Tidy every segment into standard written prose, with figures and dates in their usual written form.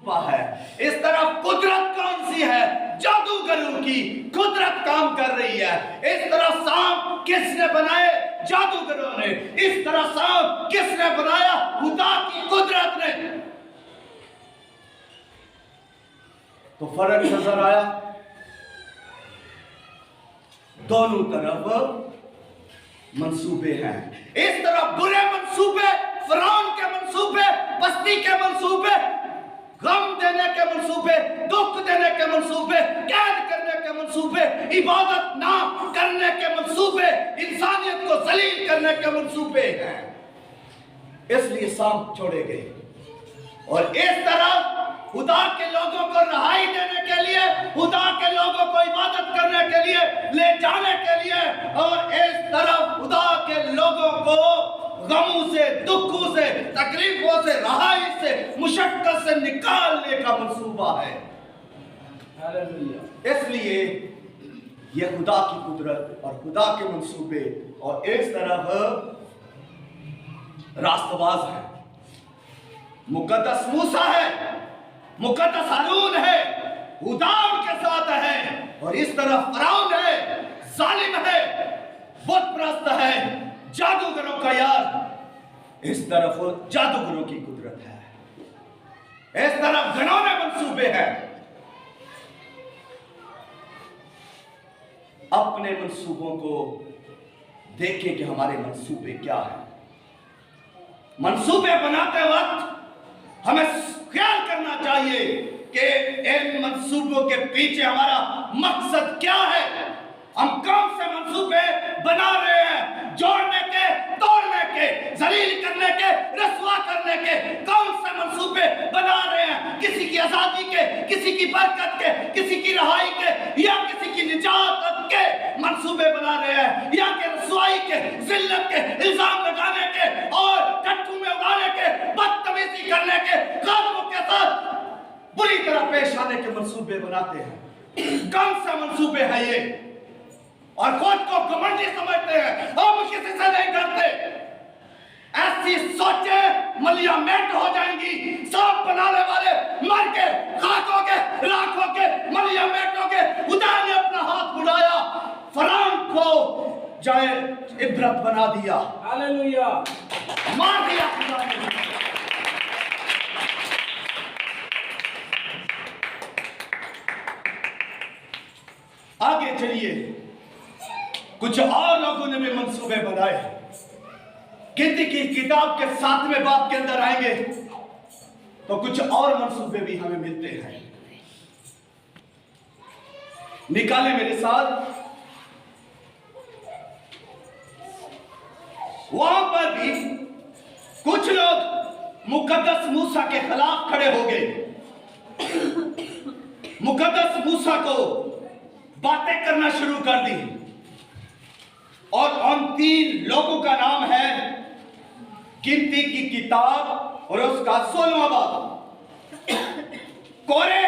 मंसूबा है। इस तरफ कुदरत कौन सी है? जादूगरों की कुदरत काम कर रही है। इस तरफ सांप किसने बनाए? जादूगरों ने। इस तरफ सांप किसने बनाया? खुदा की कुदरत ने। तो फर्क नजर आया? दोनों तरफ मंसूबे हैं। इस तरफ बुरे मंसूबे, फिरौन के मंसूबे, बस्ती के मंसूबे, गम देने के मंसूबे, दुख देने के मंसूबे, कैद करने के मंसूबे, इबादत ना करने के मंसूबे, इंसानियत को जलील करने के मंसूबे हैं। इसलिए सांप छोड़े गए। और इस तरह खुदा के लोगों को रहाई देने के लिए, खुदा के लोगों को इबादत करने के लिए, ले जाने के लिए, और इस तरफ खुदा के लोगों को गमों से, दुखों से, तकलीफों से, रहाई से, मुशक्कत से निकालने का मंसूबा है। इसलिए यह खुदा की कुदरत और खुदा के मंसूबे, और इस तरफ रास्तबाज है, मुकद्दस मूसा है, मुकद्दस हारून है, खुदा उनके साथ है, और इस तरफ फिरौन है, जालिम है, बुत परस्त है, जादूगरों का यार। इस तरफ जादूगरों की कुदरत है, इस तरफ घिनौने मंसूबे हैं। अपने मंसूबों को देखें कि हमारे मंसूबे क्या हैं। मंसूबे बनाते वक्त हमें ख्याल करना चाहिए कि इन मंसूबों के पीछे हमारा मकसद क्या है। हम कौन से मंसूबे बना रहे हैं? जोड़ने के, तोड़ने के, जलील करने के, रसवा करने के कौन से मंसूबे बना रहे हैं? किसी की आजादी के, किसी की बरकत के, किसी की रहाई के, या किसी की निजात के मंसूबे बना रहे हैं, या कि रसवाई के, जिल्लत के, इल्जाम लगाने के, और टट्टू में उड़ाने के, बदतमीजी करने के, कानूनों के साथ बुरी तरह पेश आने के मंसूबे बनाते हैं। कौन से मंसूबे हैं ये? और खुद को घमंडी समझते हैं, हम किसी से नहीं डरते। ऐसी सोचें मलिया मेट हो जाएंगी। सांप बनाने वाले मर के खाक हो के, राख हो के, मलिया मेट हो के। खुदा ने अपना हाथ बुलाया, फिरौन को जाए इबरत बना दिया, हालेलुया, मार दिया खुदा ने। आगे चलिए, कुछ और लोगों ने भी मंसूबे बनाए। गिनती की किताब के 7वें बाब के अंदर आएंगे तो कुछ और मंसूबे भी हमें मिलते हैं। निकाले मेरे साथ। वहां पर भी कुछ लोग मुकद्दस मूसा के खिलाफ खड़े हो गए। मुकद्दस मूसा को बातें करना शुरू कर दी, और उन 3 लोगों का नाम है गिनती की किताब और उसका 16वां बाब। कोरे,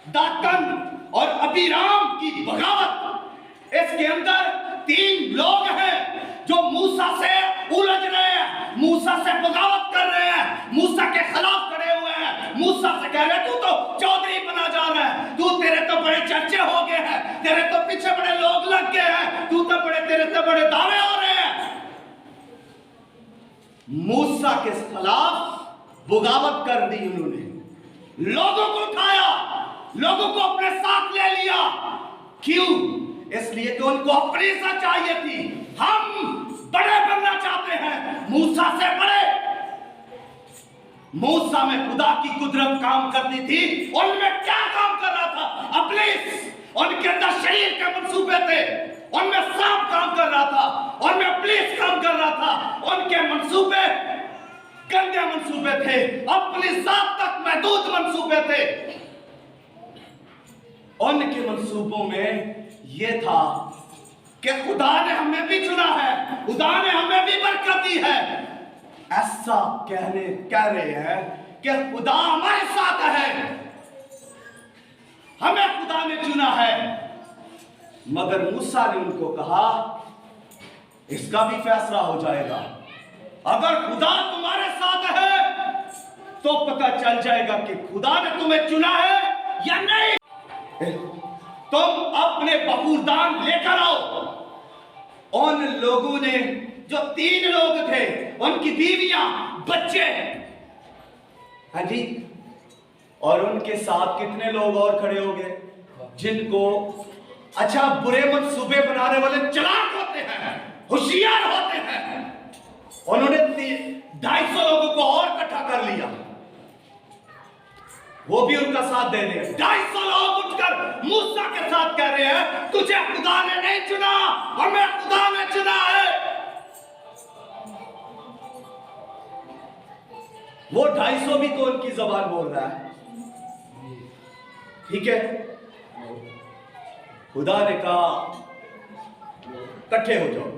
दातन और अबीराम की बगावत। इसके अंदर 3 लोग हैं जो मूसा से उलझ रहे हैं, मूसा से बगावत कर रहे हैं, मूसा के खिलाफ खड़े हुए हैं। मूसा से कह रहे तू तो चौधरी बना जा रहा है, तू, तेरे तो बड़े चर्चे हो गए हैं, तेरे तो पीछे बड़े लोग लग गए हैं, तू तो तेरे तो बड़े दावे हो रहे हैं। मूसा के खिलाफ बगावत कर दी उन्होंने, लोगों को उठाया, लोगों को अपने साथ ले लिया। क्यों? इसलिए कि उनको अपनी सच्चाई थी। हम बड़े बनना चाहते हैं, मूसा से बड़े। मूसा में खुदा की कुदरत काम करती थी। उनमें क्या काम कर रहा था? अब्लीस। उनके अंदर शरीर के मंसूबे थे, उनमें सांप काम कर रहा था, उनमें अब्लीस काम कर रहा था। उनके मंसूबे गंदे मंसूबे थे, अपनी जात तक महदूद मंसूबे थे। उनके मंसूबों में यह था कि खुदा ने हमें भी चुना है, खुदा ने हमें भी बरकत दी है। ऐसा कह रहे हैं कि खुदा हमारे साथ है, हमें खुदा ने चुना है। मगर मूसा ने उनको कहा इसका भी फैसला हो जाएगा। अगर खुदा तुम्हारे साथ है तो पता चल जाएगा कि खुदा ने तुम्हें चुना है या नहीं। तुम अपने बहूदान लेकर आओ। उन लोगों ने, जो 3 लोग थे, उनकी बीवियां, बच्चे, हाँ जी, और उनके साथ कितने लोग और खड़े हो गए जिनको, अच्छा, बुरे मंसूबे बनाने वाले चालाक होते हैं, होशियार होते हैं। उन्होंने 250 लोगों को और इकट्ठा कर लिया, वो भी उनका साथ दे रहे हैं। 250 लोग उठकर मूसा के साथ कह रहे हैं, तुझे खुदा ने नहीं चुना, हमें खुदा ने चुना है। वो 250 भी तो उनकी जबान बोल रहा है, ठीक है। खुदा ने कहा इकट्ठे हो जाओ।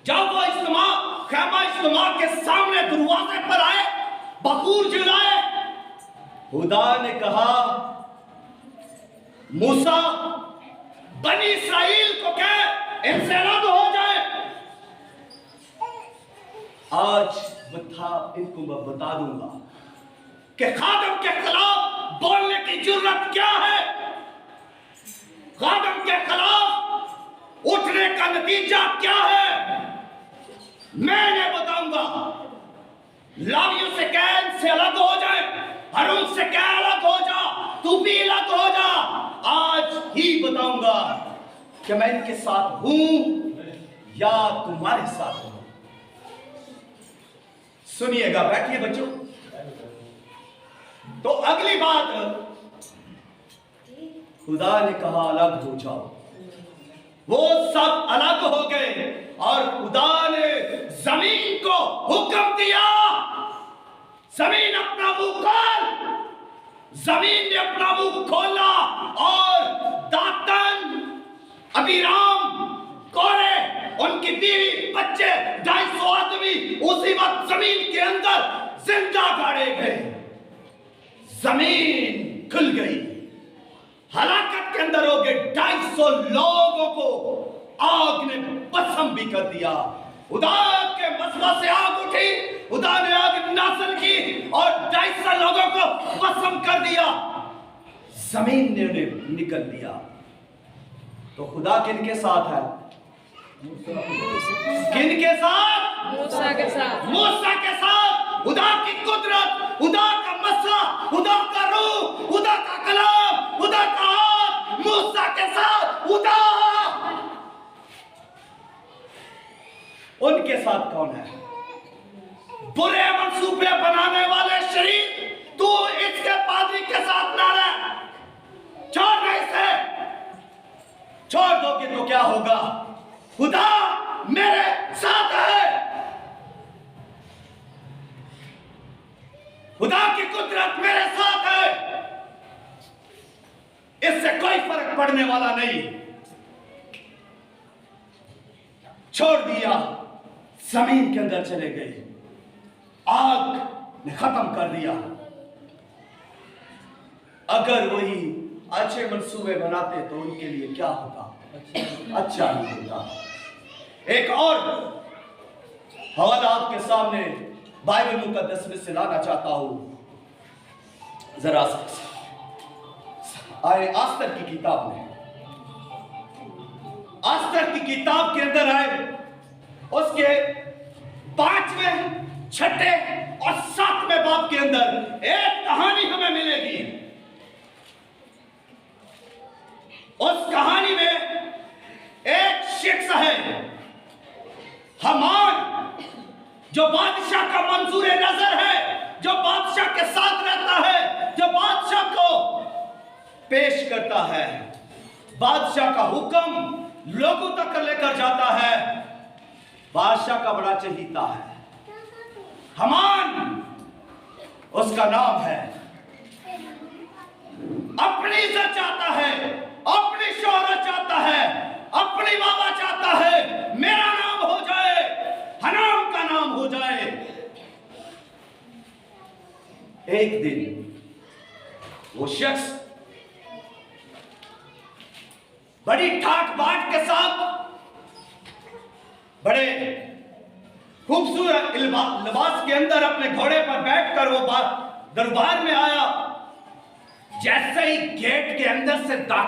जब वो खैमा इज्तिमा के सामने दरवाजे पर आए, बखूर जलाए, खुदा ने कहा, मूसा बनी इस्राएल को कह इनसे अलग हो जाए। आज इनको मैं बता दूंगा कि खादम के खिलाफ बोलने की जरूरत क्या है। खादम के खिलाफ उठने का नतीजा क्या है, मैंने बताऊंगा। लावियों से कह इनसे अलग हो जाए, हारून से कह अलग हो जा, तू भी अलग हो जा। आज ही बताऊंगा कि मैं इनके साथ हूं या तुम्हारे साथ हूं। सुनिएगा, बैठिए बच्चों। तो अगली बात, खुदा ने कहा अलग हो जाओ। वो सब अलग हो गए और खुदा ने जमीन को हुक्म दिया, जमीन अपना मुंह खोल। जमीन ने अपना मुंह खोला और दातन, अबीराम, कोरे, उनकी बीवी, बच्चे, 250 आदमी उसी वक्त जमीन के अंदर जिंदा गाड़े गए। जमीन खुल गई, हलाकत के अंदर हो गए। 250 लोगों को आग ने भस्म भी कर दिया। खुदा के मसला से आग उठी, खुदा ने आग नाज़िल की और 250 लोगों को भस्म कर दिया। जमीन ने उन्हें निकल दिया। तो खुदा किनके साथ है? किनके साथ? मूसा के साथ। मूसा के साथ। खुदा की कुदरत, खुदा का मसला, खुदा का रूह, खुदा का कलाम, खुदा का हाथ मूसा के साथ। खुदा उनके साथ कौन है? बुरे मंसूबे बनाने वाले शरीर, तू इसके पादरी के साथ ना रह, छोड़ दे इसे। छोड़ दोगे तो क्या होगा? खुदा मेरे साथ है। खुदा की कुदरत मेरे साथ है, इससे कोई फर्क पड़ने वाला नहीं। छोड़ दिया, जमीन के अंदर चले गए, आग ने खत्म कर दिया। अगर वही अच्छे मंसूबे बनाते तो उनके लिए क्या होता? अच्छा नहीं होता। एक और हवाला आपके सामने बाइबल मुकद्दस में से लाना चाहता हूं। जरा आए आस्तर की किताब में, आस्तर की किताब के अंदर आए, उसके 5वें, 6ठे और 7वें बाब के अंदर एक कहानी हमें मिलेगी। उस कहानी में एक शख्स है, हमान, जो बादशाह का मंजूर नजर है, जो बादशाह के साथ रहता है, जो बादशाह को पेश करता है, बादशाह का हुक्म लोगों तक लेकर जाता है, बादशाह का बड़ा चहीता है। हमान उसका नाम है। अपनी इज्जत चाहता है, अपनी शोहरत चाहता है, अपनी बाबा चाहता है, मेरा नाम हो जाए, हनाम का नाम हो जाए। एक दिन वो शख्स बड़ी ठाट बाट के साथ, बड़े खूबसूरत लिबास के अंदर अपने घोड़े पर बैठकर वो दरबार में आया। जैसे ही गेट के अंदर से दाखिल